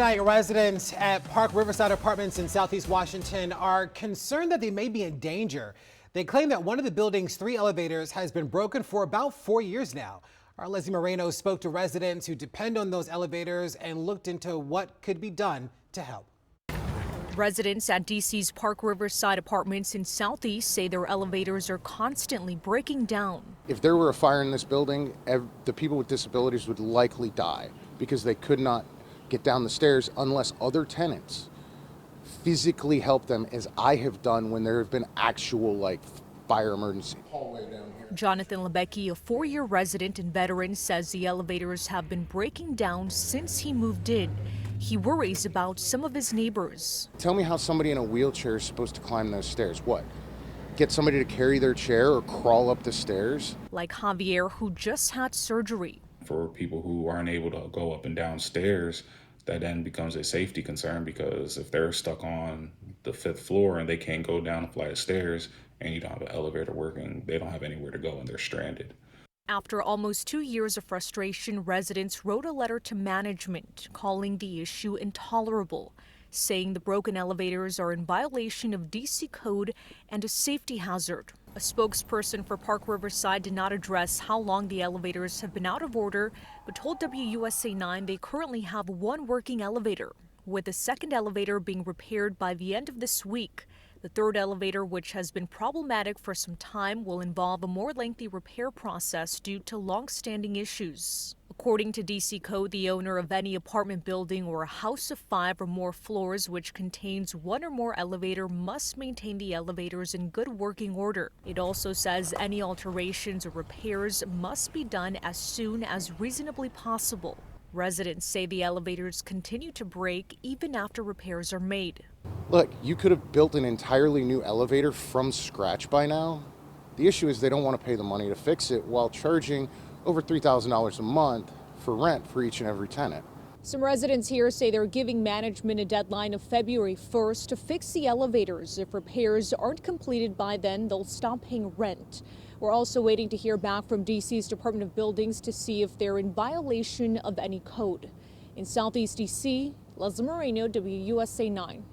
Tonight, residents at Park Riverside Apartments in Southeast Washington are concerned that they may be in danger. They claim that one of the building's 3 elevators has been broken for about 4 years now. Our Leslie Moreno spoke to residents who depend on those elevators and looked into what could be done to help. Residents at DC's Park Riverside Apartments in Southeast say their elevators are constantly breaking down. If there were a fire in this building, the people with disabilities would likely die because they could not get down the stairs unless other tenants physically help them, as I have done when there have been actual fire emergency. Jonathan Lebecki, a 4-year resident and veteran, says the elevators have been breaking down since he moved in. He worries about some of his neighbors. Tell me how somebody in a wheelchair is supposed to climb those stairs. What? Get somebody to carry their chair or crawl up the stairs? Like Javier, who just had surgery. For people who aren't able to go up and down stairs, that then becomes a safety concern, because if they're stuck on the 5th floor and they can't go down a flight of stairs and you don't have an elevator working, they don't have anywhere to go and they're stranded. After almost 2 years of frustration, residents wrote a letter to management calling the issue intolerable, saying the broken elevators are in violation of DC code and a safety hazard. A spokesperson for Park Riverside did not address how long the elevators have been out of order, but told WUSA 9 they currently have 1 working elevator, with the 2nd elevator being repaired by the end of this week. The 3rd elevator, which has been problematic for some time, will involve a more lengthy repair process due to long-standing issues. According to DC Code, the owner of any apartment building or a house of 5 or more floors which contains 1 or more elevator must maintain the elevators in good working order. It also says any alterations or repairs must be done as soon as reasonably possible. Residents say the elevators continue to break even after repairs are made. Look, you could have built an entirely new elevator from scratch by now. The issue is they don't want to pay the money to fix it while charging over $3,000 a month for rent for each and every tenant. Some residents here say they're giving management a deadline of February 1st to fix the elevators. If repairs aren't completed by then, they'll stop paying rent. We're also waiting to hear back from DC's Department of Buildings to see if they're in violation of any code. In Southeast DC, Leslie Moreno, WUSA 9.